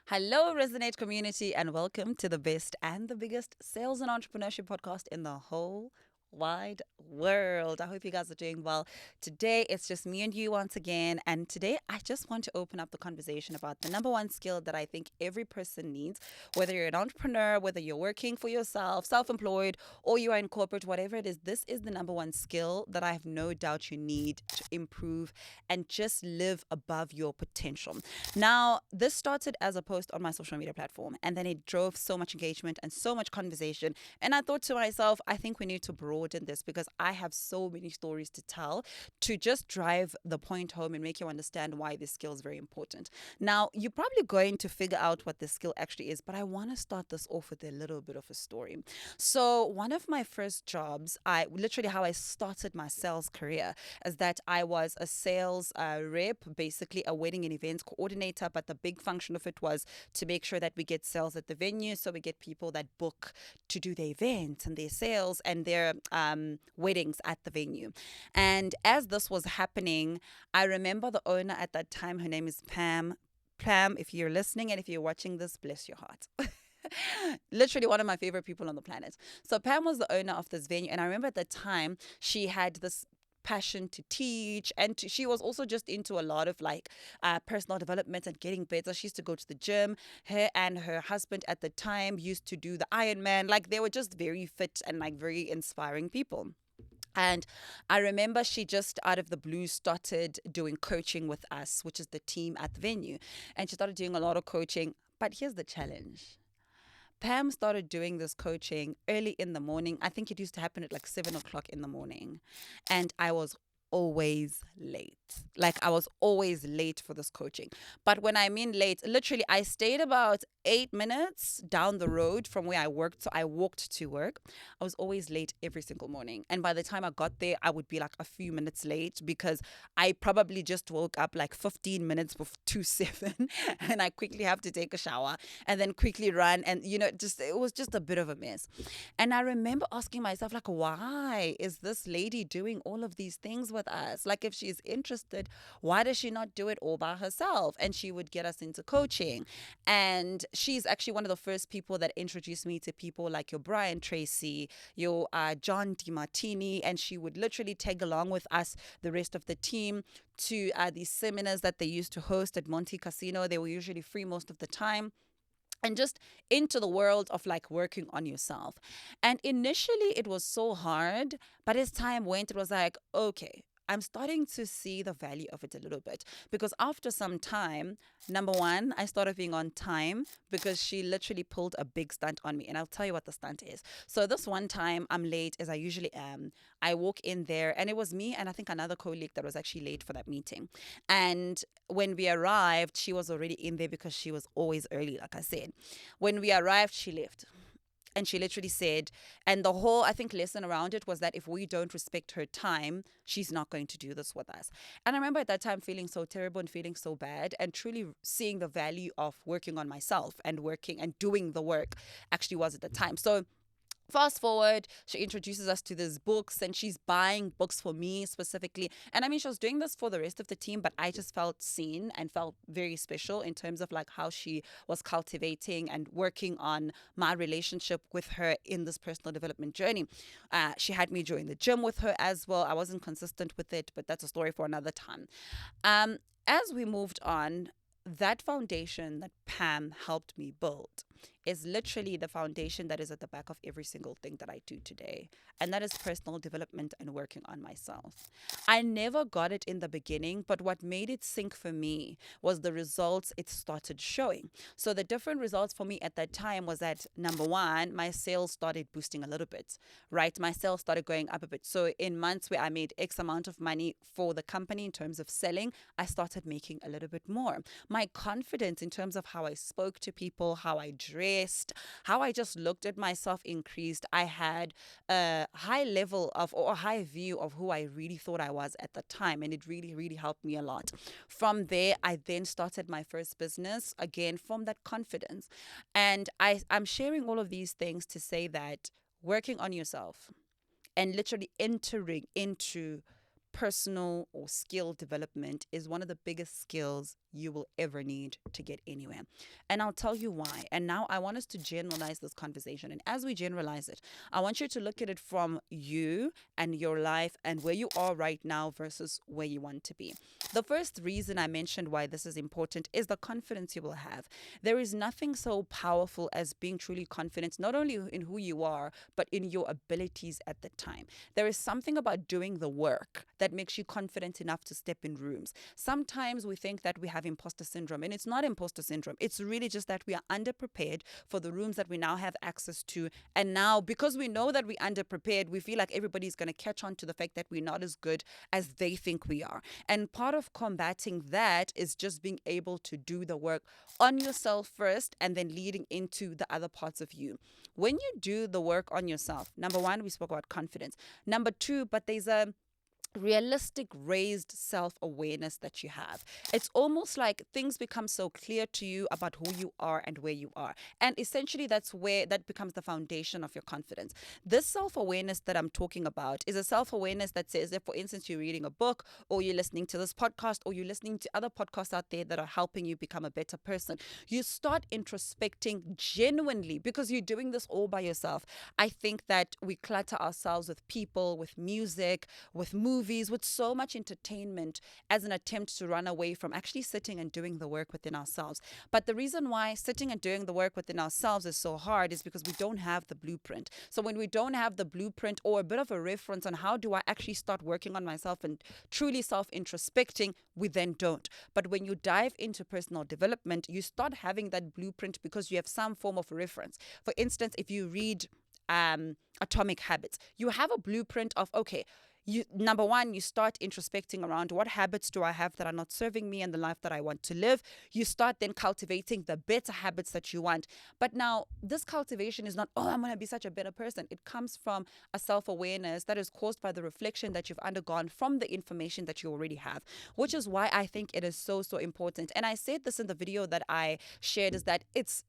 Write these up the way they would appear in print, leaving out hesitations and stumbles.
Hello, Resonate community, and welcome to the best and the biggest sales and entrepreneurship podcast in the whole wide world. I hope you guys are doing well. Today, it's just me and you once again. And today, I just want to open up the conversation about the number one skill that I think every person needs, whether you're an entrepreneur, whether you're working for yourself, self employed, or you are in corporate, whatever it is. This is the number one skill that I have no doubt you need to improve and just live above your potential. Now, this started as a post on my social media platform, and then it drove so much engagement and so much conversation. And I thought to myself, I think we need to broaden this because I have so many stories to tell to just drive the point home and make you understand why this skill is very important. Now, you're probably going to figure out what this skill actually is, but I want to start this off with a little bit of a story. So, one of my first jobs, I literally how I started my sales career is that I was a sales rep, basically a wedding and events coordinator. But the big function of it was to make sure that we get sales at the venue. So we get people that book to do their events and their sales and their weddings at the venue. And as this was happening, I remember the owner at that time, her name is Pam. Pam, if you're listening and if you're watching this, bless your heart. Literally one of my favorite people on the planet. So Pam was the owner of this venue, and I remember at the time she had this passion to teach and she was also just into a lot of like personal development and getting better. She used to go to the gym. Her and her husband at the time used to do the Ironman. Like they were just very fit and like very inspiring people. And I remember she just out of the blue started doing coaching with us, which is the team at the venue. And she started doing a lot of coaching. But here's the challenge. Pam started doing this coaching early in the morning. I think it used to happen at like 7 o'clock in the morning. And I was always late. Like I was always late for this coaching. But when I mean late, literally, I stayed about 8 minutes down the road from where I worked. So I walked to work. I was always late every single morning. And by the time I got there, I would be like a few minutes late because I probably just woke up like 15 minutes before 7 and I quickly have to take a shower and then quickly run. And, just it was just a bit of a mess. And I remember asking myself, like, why is this lady doing all of these things with us? Like, if she's interested, why does she not do it all by herself? And she would get us into coaching. And she's actually one of the first people that introduced me to people like your Brian Tracy, your John DiMartini. And she would literally tag along with us, the rest of the team, to these seminars that they used to host at Monte Casino. They were usually free most of the time and just into the world of like working on yourself. And initially it was so hard, but as time went, it was like, okay, I'm starting to see the value of it a little bit because after some time, number one, I started being on time because she literally pulled a big stunt on me. And I'll tell you what the stunt is. So, this one time I'm late as I usually am. I walk in there and it was me and I think another colleague that was actually late for that meeting. And when we arrived, she was already in there because she was always early, like I said. When we arrived, she left. And she literally said, and the whole, I think, lesson around it was that if we don't respect her time, she's not going to do this with us. And I remember at that time feeling so terrible and feeling so bad and truly seeing the value of working on myself and working and doing the work actually was at the time. So fast forward, she introduces us to these books and she's buying books for me specifically. And I mean, she was doing this for the rest of the team, but I just felt seen and felt very special in terms of like how she was cultivating and working on my relationship with her in this personal development journey. She had me join the gym with her as well. I wasn't consistent with it, but that's a story for another time. Um, as we moved on, that foundation that Pam helped me build is literally the foundation that is at the back of every single thing that I do today. And that is personal development and working on myself. I never got it in the beginning, but what made it sink for me was the results it started showing. So the different results for me at that time was that number one, my sales started boosting a little bit, right? My sales started going up a bit. So in months where I made X amount of money for the company in terms of selling, I started making a little bit more. My confidence in terms of how I spoke to people, how I dressed, how I just looked at myself increased. I had a high level of or a high view of who I really thought I was at the time. And it really, really helped me a lot. From there, I then started my first business again from that confidence. And I'm sharing all of these things to say that working on yourself and literally entering into personal or skill development is one of the biggest skills you will ever need to get anywhere. And I'll tell you why. And now I want us to generalize this conversation. And as we generalize it, I want you to look at it from you and your life and where you are right now versus where you want to be. The first reason I mentioned why this is important is the confidence you will have. There is nothing so powerful as being truly confident, not only in who you are, but in your abilities at the time. There is something about doing the work that makes you confident enough to step in rooms. Sometimes we think that we have imposter syndrome, and it's not imposter syndrome. It's really just that we are underprepared for the rooms that we now have access to. And now, because we know that we're underprepared, we feel like everybody's going to catch on to the fact that we're not as good as they think we are. And part of combating that is just being able to do the work on yourself first and then leading into the other parts of you. When you do the work on yourself, number one, we spoke about confidence. Number two, but there's a realistic raised self-awareness that you have. It's almost like things become so clear to you about who you are and where you are, and essentially that's where that becomes the foundation of your confidence. This self-awareness that I'm talking about is a self-awareness that says, if for instance you're reading a book, or you're listening to this podcast, or you're listening to other podcasts out there that are helping you become a better person, you start introspecting genuinely because you're doing this all by yourself. I think that we clutter ourselves with people, with music, with movies, with so much entertainment as an attempt to run away from actually sitting and doing the work within ourselves. But the reason why sitting and doing the work within ourselves is so hard is because we don't have the blueprint. So when we don't have the blueprint or a bit of a reference on how do I actually start working on myself and truly self-introspecting, we then don't. But when you dive into personal development, you start having that blueprint because you have some form of reference. For instance, if you read Atomic Habits, you have a blueprint of, okay, number one, you start introspecting around what habits do I have that are not serving me and the life that I want to live. You start then cultivating the better habits that you want. But now this cultivation is not, oh, I'm going to be such a better person. It comes from a self-awareness that is caused by the reflection that you've undergone from the information that you already have, which is why I think it is so, so important. And I said this in the video that I shared, is that it's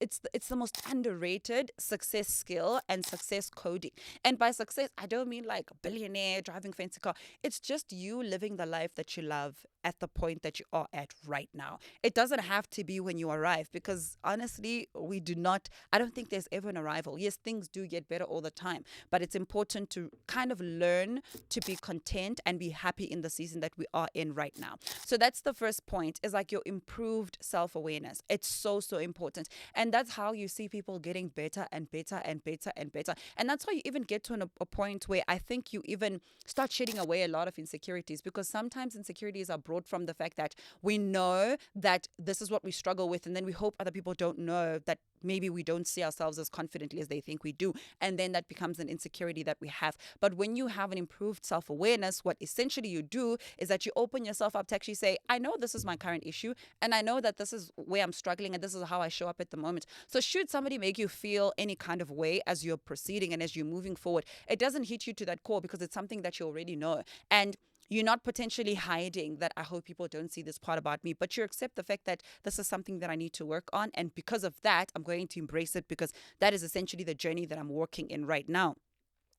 the most underrated success skill and success coding. And by success, I don't mean like a billionaire driving fancy car. It's just you living the life that you love at the point that you are at right now. It doesn't have to be when you arrive, because honestly, I don't think there's ever an arrival. Yes, things do get better all the time, but it's important to kind of learn to be content and be happy in the season that we are in right now. So that's the first point, is like your improved self-awareness. It's so, so important. And that's how you see people getting better and better and better and better. And that's how you even get to a point where I think you even start shedding away a lot of insecurities, because sometimes insecurities are brought from the fact that we know that this is what we struggle with, and then we hope other people don't know that maybe we don't see ourselves as confidently as they think we do, and then that becomes an insecurity that we have. But when you have an improved self-awareness, what essentially you do is that you open yourself up to actually say, I know this is my current issue, and I know that this is where I'm struggling, and this is how I show up at the moment. So should somebody make you feel any kind of way as you're proceeding and as you're moving forward, it doesn't hit you to that core, because it's something that you already know. And you're not potentially hiding that I hope people don't see this part about me, but you accept the fact that this is something that I need to work on. And because of that, I'm going to embrace it, because that is essentially the journey that I'm working in right now.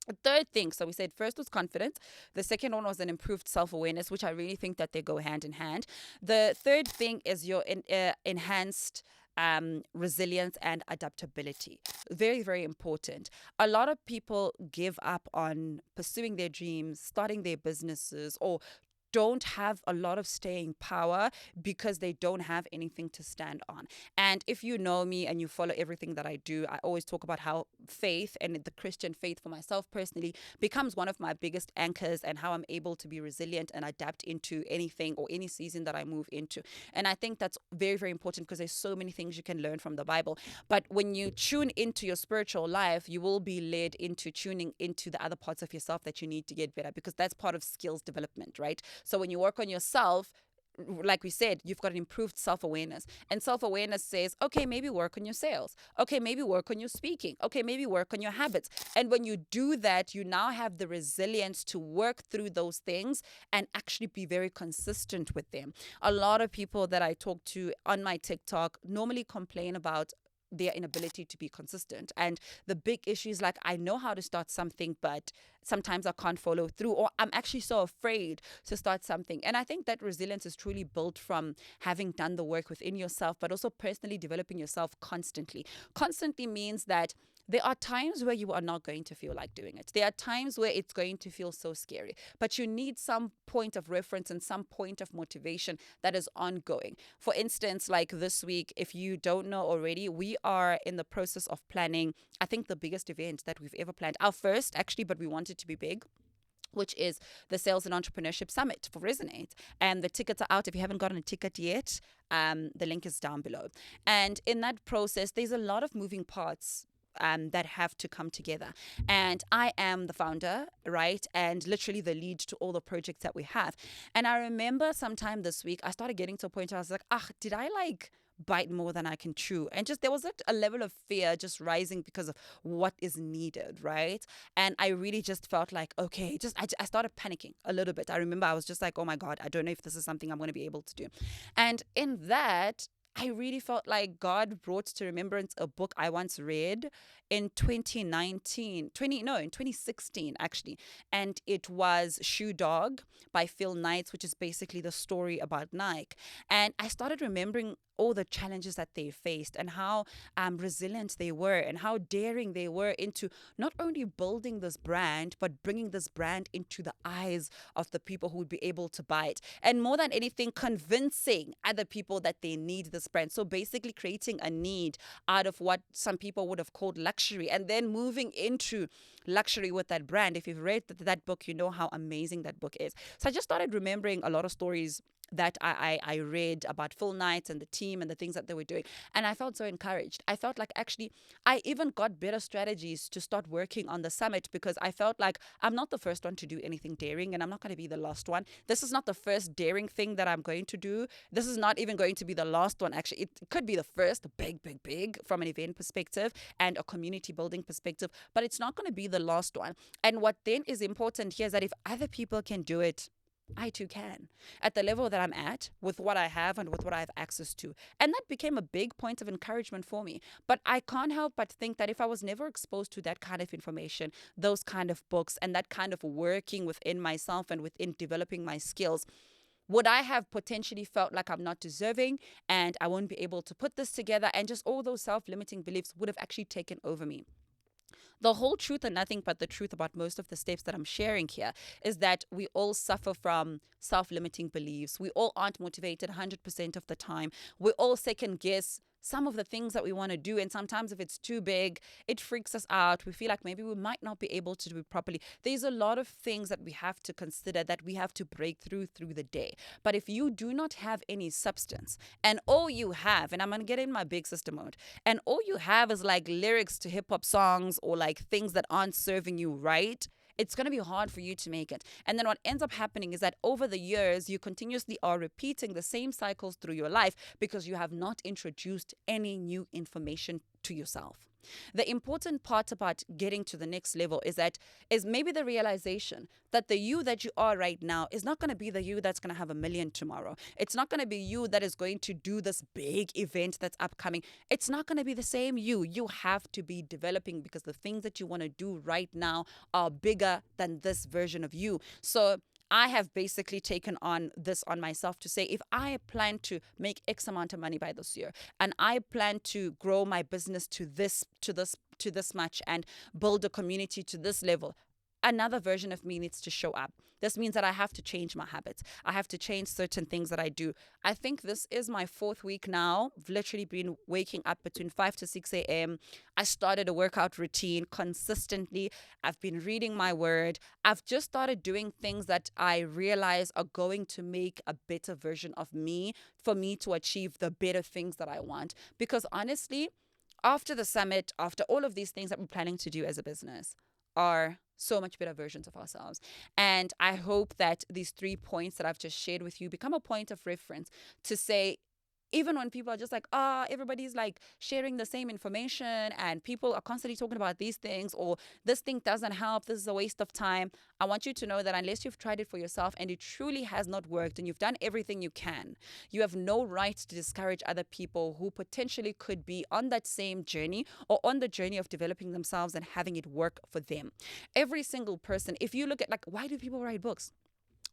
The third thing, so we said first was confidence. The second one was an improved self-awareness, which I really think that they go hand in hand. The third thing is your enhanced resilience and adaptability. Very, very important. A lot of people give up on pursuing their dreams, starting their businesses, or don't have a lot of staying power because they don't have anything to stand on. And if you know me and you follow everything that I do, I always talk about how faith, and the Christian faith for myself personally, becomes one of my biggest anchors, and how I'm able to be resilient and adapt into anything or any season that I move into. And I think that's very, very important, because there's so many things you can learn from the Bible. But when you tune into your spiritual life, you will be led into tuning into the other parts of yourself that you need to get better, because that's part of skills development, right? So when you work on yourself, like we said, you've got an improved self-awareness. And self-awareness says, okay, maybe work on your sales. Okay, maybe work on your speaking. Okay, maybe work on your habits. And when you do that, you now have the resilience to work through those things and actually be very consistent with them. A lot of people that I talk to on my TikTok normally complain about their inability to be consistent. And the big issue is like, I know how to start something, but sometimes I can't follow through, or I'm actually so afraid to start something. And I think that resilience is truly built from having done the work within yourself, but also personally developing yourself constantly. Constantly means that there are times where you are not going to feel like doing it. There are times where it's going to feel so scary, but you need some point of reference and some point of motivation that is ongoing. For instance, like this week, if you don't know already, we are in the process of planning, I think, the biggest event that we've ever planned. Our first, actually, but we want it to be big, which is the Sales and Entrepreneurship Summit for Resonate. And the tickets are out. If you haven't gotten a ticket yet, the link is down below. And in that process, there's a lot of moving parts that have to come together. And I am the founder, right? And literally the lead to all the projects that we have. And I remember sometime this week, I started getting to a point where I was like, did I like bite more than I can chew? And just there was a level of fear just rising because of what is needed, right? And I really just felt like, okay, I started panicking a little bit. I remember I was just like, oh my God, I don't know if this is something I'm going to be able to do. And in that, I really felt like God brought to remembrance a book I once read in 2016 actually. And it was Shoe Dog by Phil Knight, which is basically the story about Nike. And I started remembering all the challenges that they faced and how resilient they were and how daring they were into not only building this brand, but bringing this brand into the eyes of the people who would be able to buy it. And more than anything, convincing other people that they need this brand. So basically creating a need out of what some people would have called luxury, and then moving into luxury with that brand. If you've read that book, you know how amazing that book is. So I just started remembering a lot of stories that I read about Phil Knight and the team and the things that they were doing. And I felt so encouraged. I felt like actually I even got better strategies to start working on the summit, because I felt like I'm not the first one to do anything daring, and I'm not going to be the last one. This is not the first daring thing that I'm going to do. This is not even going to be the last one. Actually, it could be the first big from an event perspective and a community building perspective, but it's not going to be the last one. And what then is important here is that if other people can do it, I too can, at the level that I'm at, with what I have and with what I have access to. And that became a big point of encouragement for me. But I can't help but think that if I was never exposed to that kind of information, those kind of books, and that kind of working within myself and within developing my skills, would I have potentially felt like I'm not deserving and I won't be able to put this together, and just all those self-limiting beliefs would have actually taken over me. The whole truth and nothing but the truth about most of the steps that I'm sharing here is that we all suffer from self-limiting beliefs. We all aren't motivated 100% of the time. We all second guess some of the things that we want to do. And sometimes if it's too big, it freaks us out. We feel like maybe we might not be able to do it properly. There's a lot of things that we have to consider, that we have to break through the day. But if you do not have any substance, and all you have, and I'm going to get in my big sister mode, and all you have is like lyrics to hip hop songs or like things that aren't serving you right, it's going to be hard for you to make it. And then what ends up happening is that over the years, you continuously are repeating the same cycles through your life because you have not introduced any new information to yourself. The important part about getting to the next level is maybe the realization that the you that you are right now is not going to be the you that's going to have a million tomorrow. It's not going to be you that is going to do this big event that's upcoming. It's not going to be the same you. You have to be developing, because the things that you want to do right now are bigger than this version of you. So I have basically taken on this on myself to say, if I plan to make X amount of money by this year, and I plan to grow my business to this much, and build a community to this level, another version of me needs to show up. This means that I have to change my habits. I have to change certain things that I do. I think this is my 4th week now. I've literally been waking up between 5 to 6 a.m. I started a workout routine consistently. I've been reading my word. I've just started doing things that I realize are going to make a better version of me, for me to achieve the better things that I want. Because honestly, after the summit, after all of these things that we're planning to do as a business, are so much better versions of ourselves. And I hope that these 3 points that I've just shared with you become a point of reference to say, Even when people are just like, everybody's like sharing the same information and people are constantly talking about these things, or this thing doesn't help, this is a waste of time. I want you to know that unless you've tried it for yourself and it truly has not worked and you've done everything you can, you have no right to discourage other people who potentially could be on that same journey or on the journey of developing themselves and having it work for them. Every single person, if you look at, like, why do people write books?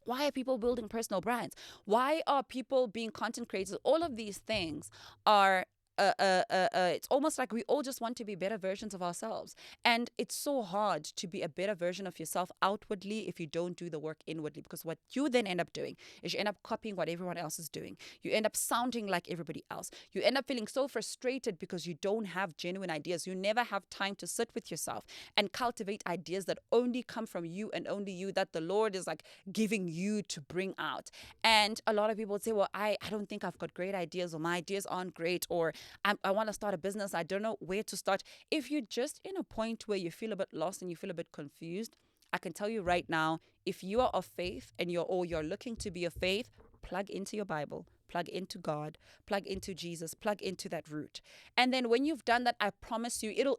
Why are people building personal brands? Why are people being content creators? All of these things are. It's almost like we all just want to be better versions of ourselves. And it's so hard to be a better version of yourself outwardly if you don't do the work inwardly. Because what you then end up doing is you end up copying what everyone else is doing. You end up sounding like everybody else. You end up feeling so frustrated because you don't have genuine ideas. You never have time to sit with yourself and cultivate ideas that only come from you and only you, that the Lord is like giving you to bring out. And a lot of people would say, well, I don't think I've got great ideas, or my ideas aren't great, or I want to start a business. I don't know where to start. If you're just in a point where you feel a bit lost and you feel a bit confused, I can tell you right now, if you are of faith and you're looking to be of faith, plug into your Bible, plug into God, plug into Jesus, plug into that root. And then when you've done that, I promise you,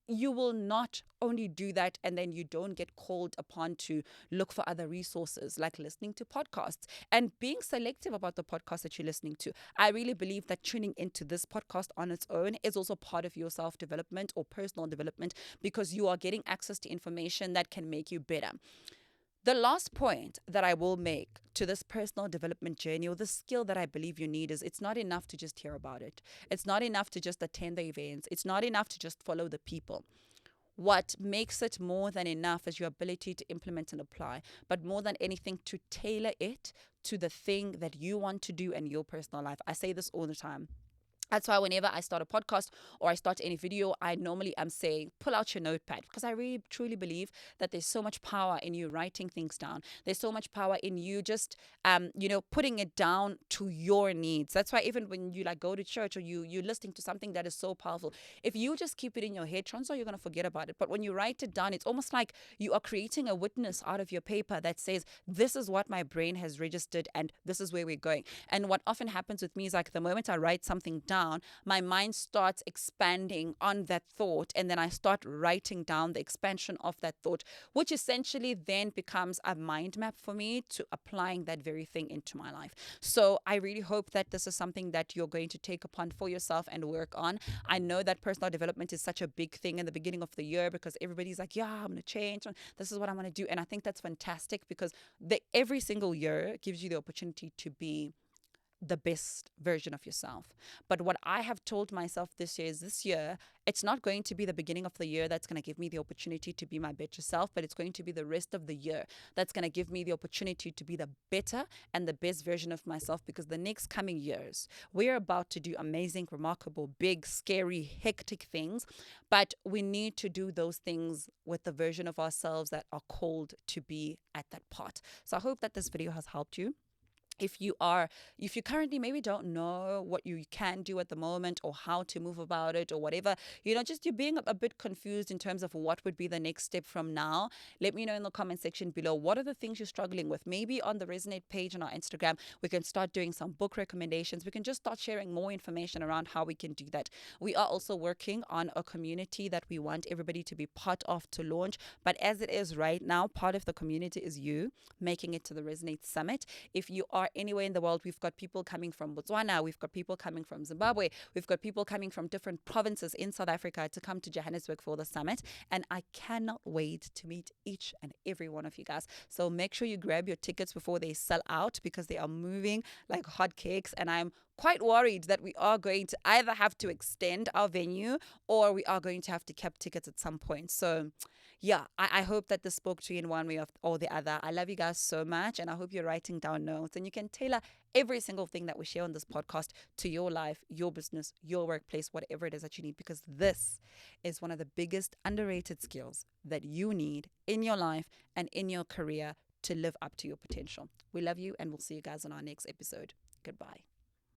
you will not only do that and then you don't get called upon to look for other resources, like listening to podcasts and being selective about the podcast that you're listening to. I really believe that tuning into this podcast on its own is also part of your self-development or personal development, because you are getting access to information that can make you better. The last point that I will make to this personal development journey, or the skill that I believe you need, is it's not enough to just hear about it. It's not enough to just attend the events. It's not enough to just follow the people. What makes it more than enough is your ability to implement and apply, but more than anything, to tailor it to the thing that you want to do in your personal life. I say this all the time. That's why whenever I start a podcast or I start any video, I normally am saying, pull out your notepad, because I really truly believe that there's so much power in you writing things down. There's so much power in you just, putting it down to your needs. That's why even when you like go to church or you're listening to something that is so powerful, if you just keep it in your head, chances are you're going to forget about it. But when you write it down, it's almost like you are creating a witness out of your paper that says, this is what my brain has registered and this is where we're going. And what often happens with me is, like, the moment I write something down, my mind starts expanding on that thought, and then I start writing down the expansion of that thought, which essentially then becomes a mind map for me to applying that very thing into my life. So I really hope that this is something that you're going to take upon for yourself and work on. I know that personal development is such a big thing in the beginning of the year, because everybody's like, yeah, I'm going to change. This is what I'm going to do. And I think that's fantastic, because every single year gives you the opportunity to be the best version of yourself. But what I have told myself this year is, this year, it's not going to be the beginning of the year that's going to give me the opportunity to be my better self, but it's going to be the rest of the year that's going to give me the opportunity to be the better and the best version of myself. Because the next coming years, we're about to do amazing, remarkable, big, scary, hectic things, but we need to do those things with the version of ourselves that are called to be at that part. So I hope that this video has helped you. If you currently maybe don't know what you can do at the moment, or how to move about it, or whatever, just you're being a bit confused in terms of what would be the next step from now, let me know in the comment section below. What are the things you're struggling with? Maybe on the Resonate page on our Instagram, we can start doing some book recommendations. We can just start sharing more information around how we can do that. We are also working on a community that we want everybody to be part of to launch. But as it is right now, part of the community is you making it to the Resonate Summit. If you are anywhere in the world, we've got people coming from Botswana, we've got people coming from Zimbabwe, we've got people coming from different provinces in South Africa to come to Johannesburg for the summit. And I cannot wait to meet each and every one of you guys. So make sure you grab your tickets before they sell out, because they are moving like hotcakes. And I'm quite worried that we are going to either have to extend our venue, or we are going to have to cap tickets at some point. So yeah, I hope that this spoke to you in one way or the other. I love you guys so much, and I hope you're writing down notes, and you can tailor every single thing that we share on this podcast to your life, your business, your workplace, whatever it is that you need, because this is one of the biggest underrated skills that you need in your life and in your career to live up to your potential. We love you, and we'll see you guys on our next episode. Goodbye.